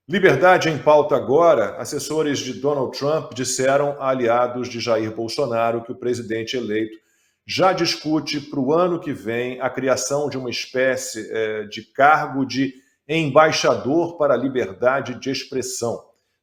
Liberdade em pauta agora. Assessores de Donald Trump disseram a aliados de Jair Bolsonaro que o presidente eleito já discute para o ano que vem a criação de uma espécie de cargo de embaixador para a liberdade de expressão.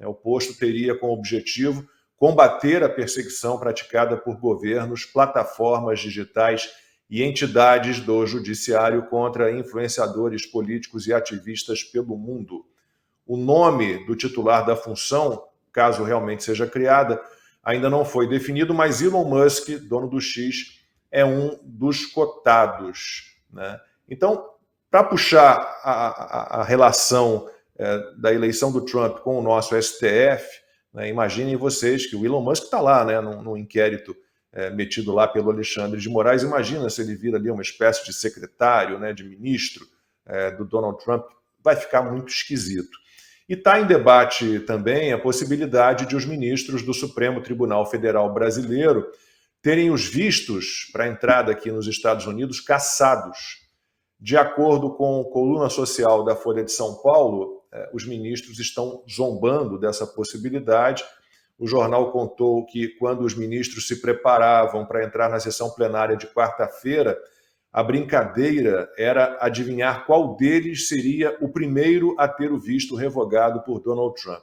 O posto teria como objetivo combater a perseguição praticada por governos, plataformas digitais e entidades do judiciário contra influenciadores políticos e ativistas pelo mundo. O nome do titular da função, caso realmente seja criada, ainda não foi definido, mas Elon Musk, dono do X, é um dos cotados, né? Então, para puxar a relação da eleição do Trump com o nosso STF, né, imaginem vocês que o Elon Musk está lá, né, num inquérito metido lá pelo Alexandre de Moraes. Imagina se ele vira ali uma espécie de secretário, né, de ministro do Donald Trump. Vai ficar muito esquisito. E está em debate também a possibilidade de os ministros do Supremo Tribunal Federal Brasileiro terem os vistos para a entrada aqui nos Estados Unidos cassados. De acordo com a coluna social da Folha de São Paulo, os ministros estão zombando dessa possibilidade. O jornal contou que quando os ministros se preparavam para entrar na sessão plenária de quarta-feira, a brincadeira era adivinhar qual deles seria o primeiro a ter o visto revogado por Donald Trump.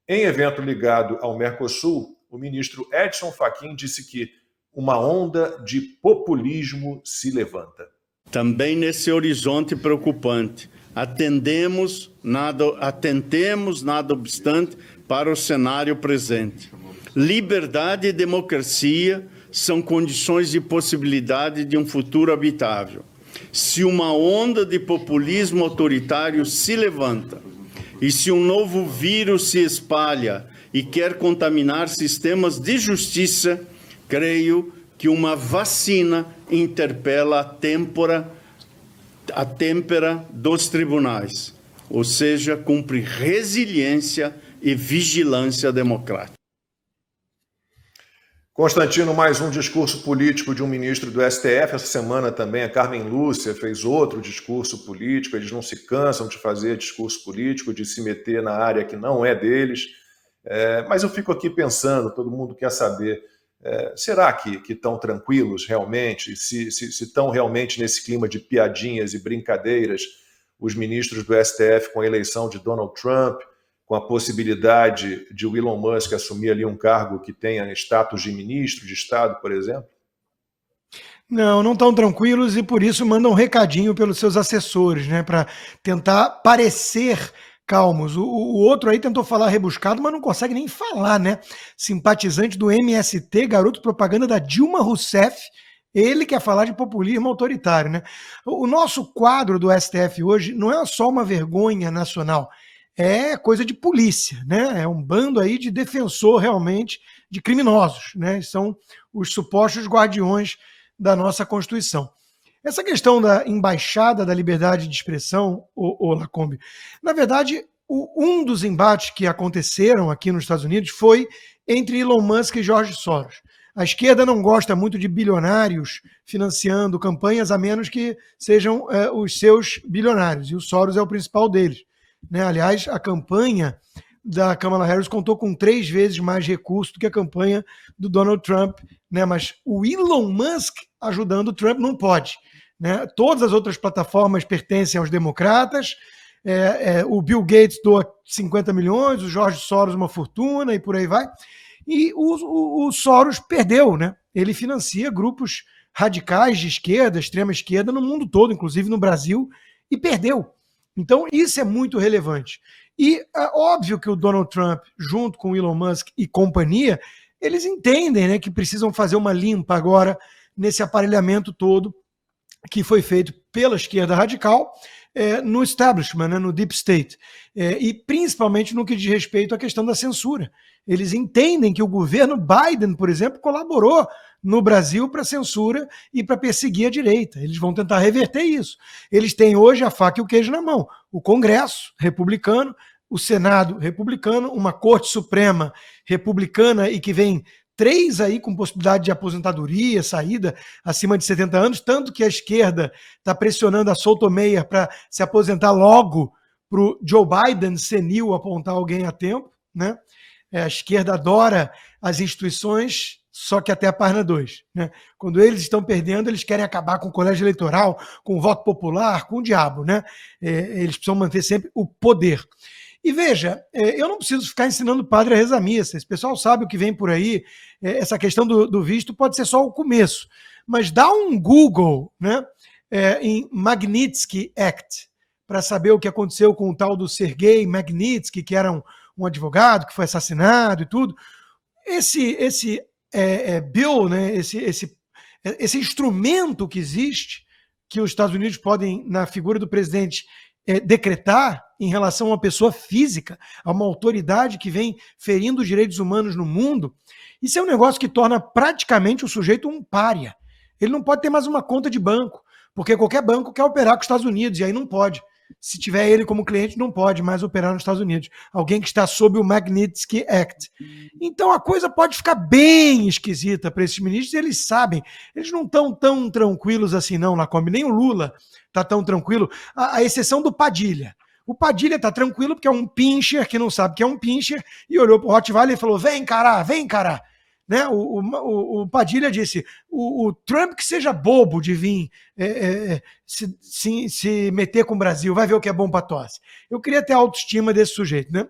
Em evento ligado ao Mercosul, o ministro Edson Fachin disse que uma onda de populismo se levanta. Também nesse horizonte preocupante, atentemos, nada obstante, para o cenário presente. Liberdade e democracia são condições de possibilidade de um futuro habitável. Se uma onda de populismo autoritário se levanta e se um novo vírus se espalha e quer contaminar sistemas de justiça, creio que uma vacina interpela a têmpera dos tribunais, ou seja, cumpre resiliência e vigilância democrática. Constantino, mais um discurso político de um ministro do STF. Essa semana também a Carmen Lúcia fez outro discurso político. Eles não se cansam de fazer discurso político, de se meter na área que não é deles. Mas eu fico aqui pensando, todo mundo quer saber, será que estão tranquilos realmente? Se estão realmente nesse clima de piadinhas e brincadeiras, os ministros do STF com a eleição de Donald Trump, com a possibilidade de o Elon Musk assumir ali um cargo que tenha status de ministro de Estado, por exemplo? Não estão tranquilos e por isso mandam um recadinho pelos seus assessores, né, para tentar parecer calmos. O outro aí tentou falar rebuscado, mas não consegue nem falar, né? Simpatizante do MST, garoto propaganda da Dilma Rousseff, ele quer falar de populismo autoritário, né? O nosso quadro do STF hoje não é só uma vergonha nacional, é coisa de polícia, né? É um bando aí de defensor realmente de criminosos, né? São os supostos guardiões da nossa Constituição. Essa questão da embaixada da liberdade de expressão, Lacombe, na verdade, um dos embates que aconteceram aqui nos Estados Unidos foi entre Elon Musk e George Soros. A esquerda não gosta muito de bilionários financiando campanhas, a menos que sejam os seus bilionários, e o Soros é o principal deles, né? Aliás, a campanha da Kamala Harris contou com 3 vezes mais recursos do que a campanha do Donald Trump, né? Mas o Elon Musk ajudando o Trump não pode, né? Todas as outras plataformas pertencem aos democratas, o Bill Gates doa 50 milhões, o George Soros uma fortuna e por aí vai. E o Soros perdeu, né? Ele financia grupos radicais de esquerda, extrema esquerda, no mundo todo, inclusive no Brasil, e perdeu. Então, isso é muito relevante. E é óbvio que o Donald Trump, junto com o Elon Musk e companhia, eles entendem, né, que precisam fazer uma limpa agora nesse aparelhamento todo que foi feito pela esquerda radical no establishment, né, no deep state, e principalmente no que diz respeito à questão da censura. Eles entendem que o governo Biden, por exemplo, colaborou no Brasil para censura e para perseguir a direita. Eles vão tentar reverter isso. Eles têm hoje a faca e o queijo na mão. O Congresso republicano, o Senado republicano, uma Corte Suprema republicana e que vem 3 aí com possibilidade de aposentadoria, saída acima de 70 anos, tanto que a esquerda está pressionando a Solto Meyer para se aposentar logo, para o Joe Biden senil apontar alguém a tempo, né? A esquerda adora as instituições, só que até a página 2. Né? Quando eles estão perdendo, eles querem acabar com o colégio eleitoral, com o voto popular, com o diabo. Né? Eles precisam manter sempre o poder. E veja, eu não preciso ficar ensinando o padre a rezar missa. Esse pessoal sabe o que vem por aí. Essa questão do visto pode ser só o começo. Mas dá um Google, né, em Magnitsky Act, para saber o que aconteceu com o tal do Sergei Magnitsky, que era um advogado que foi assassinado e tudo. Esse bill, né, esse instrumento que existe, que os Estados Unidos podem, na figura do presidente, decretar em relação a uma pessoa física, a uma autoridade que vem ferindo os direitos humanos no mundo, isso é um negócio que torna praticamente o sujeito um pária. Ele não pode ter mais uma conta de banco, porque qualquer banco quer operar com os Estados Unidos, e aí não pode. Se tiver ele como cliente, não pode mais operar nos Estados Unidos. Alguém que está sob o Magnitsky Act. Então a coisa pode ficar bem esquisita para esses ministros, e eles sabem. Eles não estão tão tranquilos assim não, Lacombe. Nem o Lula está tão tranquilo, à exceção do Padilha. O Padilha está tranquilo porque é um pincher que não sabe que é um pincher, e olhou para o Rottweiler e falou, vem encarar, vem encarar. Né? O Padilha disse, o Trump que seja bobo de vir se meter com o Brasil, vai ver o que é bom para tosse. Eu queria ter a autoestima desse sujeito. Né?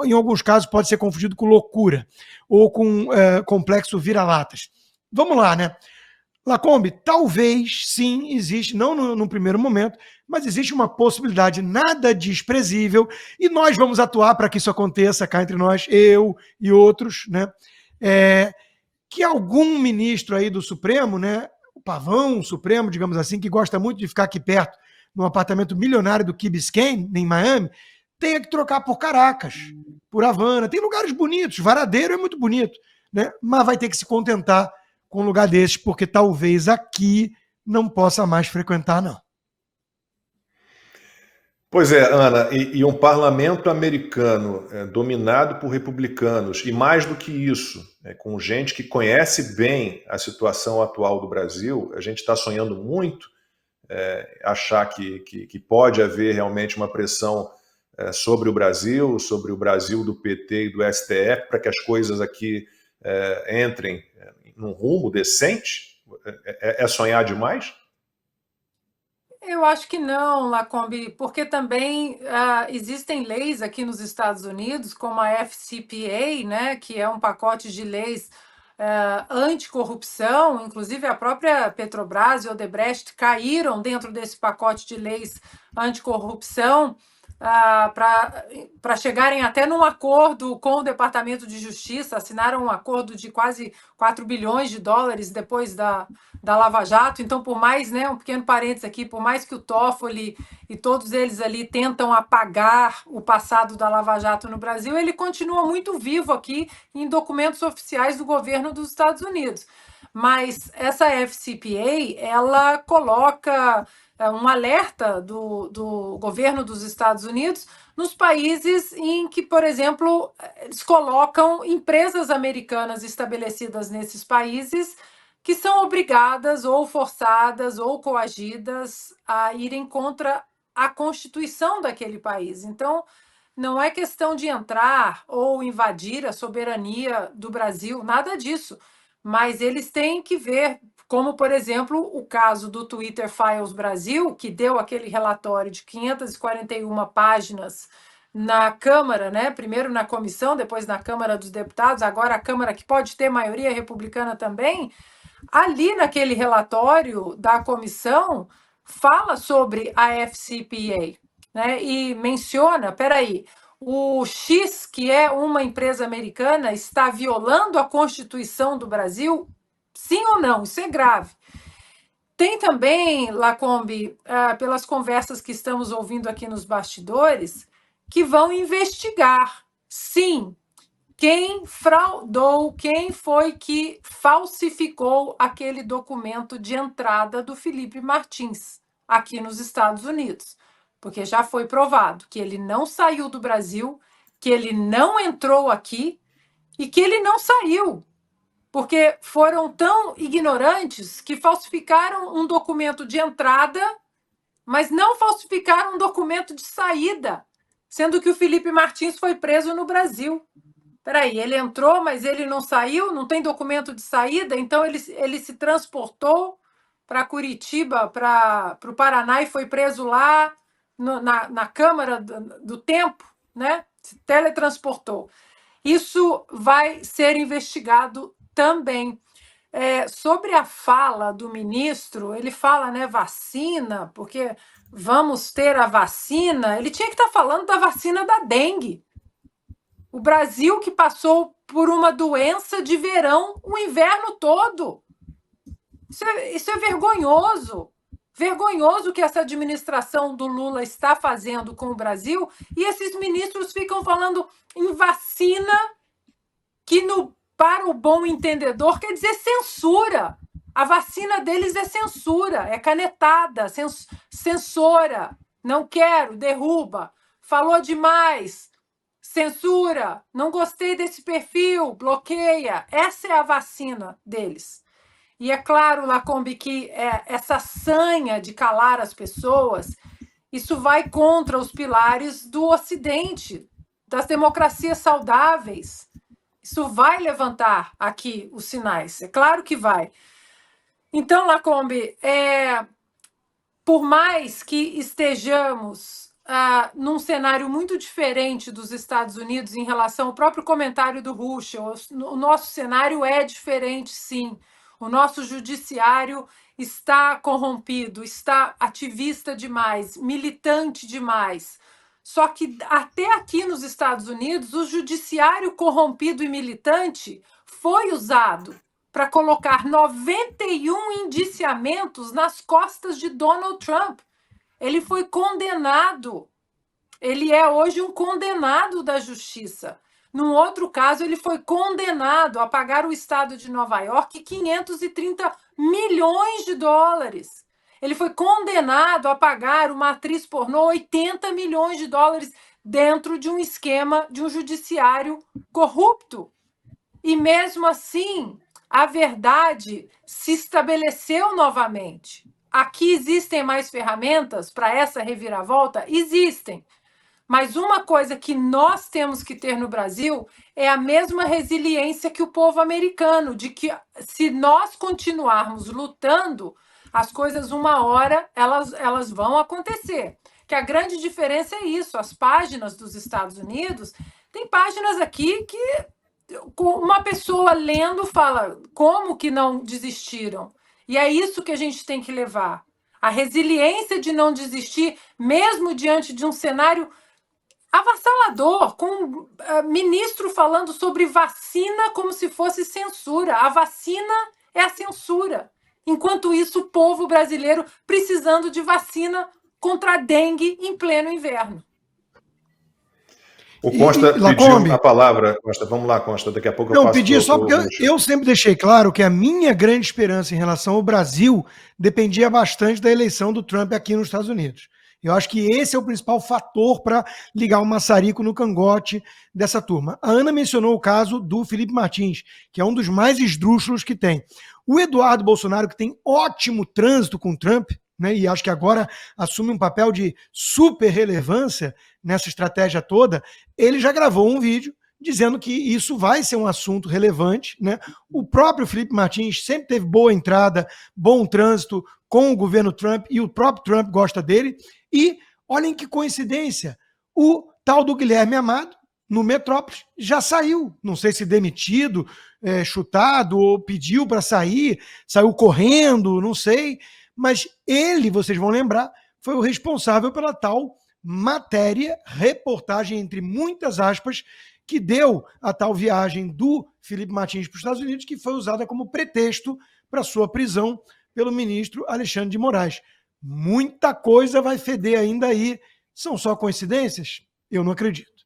Em alguns casos pode ser confundido com loucura ou com complexo vira-latas. Vamos lá, né? Lacombe, talvez sim existe, não no primeiro momento, mas existe uma possibilidade nada desprezível, e nós vamos atuar para que isso aconteça cá entre nós, eu e outros, né? Que algum ministro aí do Supremo, né, o pavão Supremo, digamos assim, que gosta muito de ficar aqui perto, num apartamento milionário do Key Biscayne, em Miami, tenha que trocar por Caracas, por Havana. Tem lugares bonitos, Varadeiro é muito bonito, né, mas vai ter que se contentar com um lugar desses, porque talvez aqui não possa mais frequentar, não. Pois é, Ana, e um parlamento americano dominado por republicanos, e mais do que isso, com gente que conhece bem a situação atual do Brasil, a gente está sonhando muito achar que pode haver realmente uma pressão sobre o Brasil do PT e do STF, para que as coisas aqui entrem num rumo decente. É sonhar demais? Eu acho que não, Lacombe, porque também existem leis aqui nos Estados Unidos, como a FCPA, né, que é um pacote de leis anticorrupção, inclusive a própria Petrobras e Odebrecht caíram dentro desse pacote de leis anticorrupção para chegarem até num acordo com o Departamento de Justiça, assinaram um acordo de quase 4 bilhões de dólares depois da Lava Jato. Então, por mais, né, um pequeno parênteses aqui, por mais que o Toffoli e todos eles ali tentam apagar o passado da Lava Jato no Brasil, ele continua muito vivo aqui em documentos oficiais do governo dos Estados Unidos. Mas essa FCPA, ela coloca um alerta do governo dos Estados Unidos nos países em que, por exemplo, eles colocam empresas americanas estabelecidas nesses países que são obrigadas ou forçadas ou coagidas a irem contra a Constituição daquele país. Então, não é questão de entrar ou invadir a soberania do Brasil, nada disso. Mas eles têm que ver, como, por exemplo, o caso do Twitter Files Brasil, que deu aquele relatório de 541 páginas na Câmara, né? Primeiro na comissão, depois na Câmara dos Deputados, agora a Câmara que pode ter maioria republicana também. Ali naquele relatório da comissão, fala sobre a FCPA, né? E menciona, peraí, o X, que é uma empresa americana, está violando a Constituição do Brasil? Sim ou não? Isso é grave. Tem também, Lacombe, pelas conversas que estamos ouvindo aqui nos bastidores, que vão investigar, sim, quem fraudou, quem foi que falsificou aquele documento de entrada do Felipe Martins aqui nos Estados Unidos. Porque já foi provado que ele não saiu do Brasil, que ele não entrou aqui e que ele não saiu. Porque foram tão ignorantes que falsificaram um documento de entrada mas não falsificaram um documento de saída, sendo que o Felipe Martins foi preso no Brasil. Peraí, ele entrou, mas ele não saiu, não tem documento de saída, então ele se transportou para Curitiba, para o Paraná e foi preso lá na Câmara do Tempo, né? Se teletransportou. Isso vai ser investigado também. Sobre a fala do ministro, ele fala, né, vacina, porque vamos ter a vacina. Ele tinha que estar falando da vacina da dengue. O Brasil que passou por uma doença de verão o inverno todo. Isso é vergonhoso. Vergonhoso o que essa administração do Lula está fazendo com o Brasil, e esses ministros ficam falando em vacina que, para o bom entendedor, quer dizer censura. A vacina deles é censura, é canetada, censora. Não quero, derruba. Falou demais, censura. Não gostei desse perfil, bloqueia. Essa é a vacina deles. E é claro, Lacombe, que essa sanha de calar as pessoas, isso vai contra os pilares do Ocidente, das democracias saudáveis. Isso vai levantar aqui os sinais, é claro que vai. Então, Lacombe, por mais que estejamos num cenário muito diferente dos Estados Unidos em relação ao próprio comentário do Ruschel, o nosso cenário é diferente, sim. O nosso judiciário está corrompido, está ativista demais, militante demais. Só que até aqui nos Estados Unidos, o judiciário corrompido e militante foi usado para colocar 91 indiciamentos nas costas de Donald Trump. Ele foi condenado. Ele é hoje um condenado da justiça. Num outro caso, ele foi condenado a pagar o estado de Nova York 530 milhões de dólares. Ele foi condenado a pagar uma atriz pornô 80 milhões de dólares dentro de um esquema de um judiciário corrupto. E mesmo assim, a verdade se estabeleceu novamente. Aqui existem mais ferramentas para essa reviravolta? Existem. Mas uma coisa que nós temos que ter no Brasil é a mesma resiliência que o povo americano, de que se nós continuarmos lutando, as coisas uma hora elas vão acontecer. Que a grande diferença é isso, as páginas dos Estados Unidos, tem páginas aqui que uma pessoa lendo fala, como que não desistiram? E é isso que a gente tem que levar. A resiliência de não desistir, mesmo diante de um cenário avassalador, com ministro falando sobre vacina como se fosse censura. A vacina é a censura. Enquanto isso, o povo brasileiro precisando de vacina contra a dengue em pleno inverno. O Costa pediu a palavra. Costa, vamos lá, Costa, daqui a pouco eu passo. Não, pedi só porque eu sempre deixei claro que a minha grande esperança em relação ao Brasil dependia bastante da eleição do Trump aqui nos Estados Unidos. Eu acho que esse é o principal fator para ligar o maçarico no cangote dessa turma. A Ana mencionou o caso do Felipe Martins, que é um dos mais esdrúxulos que tem. O Eduardo Bolsonaro, que tem ótimo trânsito com o Trump, né, e acho que agora assume um papel de super relevância nessa estratégia toda, ele já gravou um vídeo dizendo que isso vai ser um assunto relevante, né? O próprio Felipe Martins sempre teve boa entrada, bom trânsito com o governo Trump, e o próprio Trump gosta dele. E olhem que coincidência, o tal do Guilherme Amado, no Metrópolis, já saiu. Não sei se demitido, chutado, ou pediu para sair, saiu correndo, não sei. Mas ele, vocês vão lembrar, foi o responsável pela tal matéria, reportagem, entre muitas aspas, que deu a tal viagem do Felipe Martins para os Estados Unidos, que foi usada como pretexto para sua prisão pelo ministro Alexandre de Moraes. Muita coisa vai feder ainda aí. São só coincidências? Eu não acredito.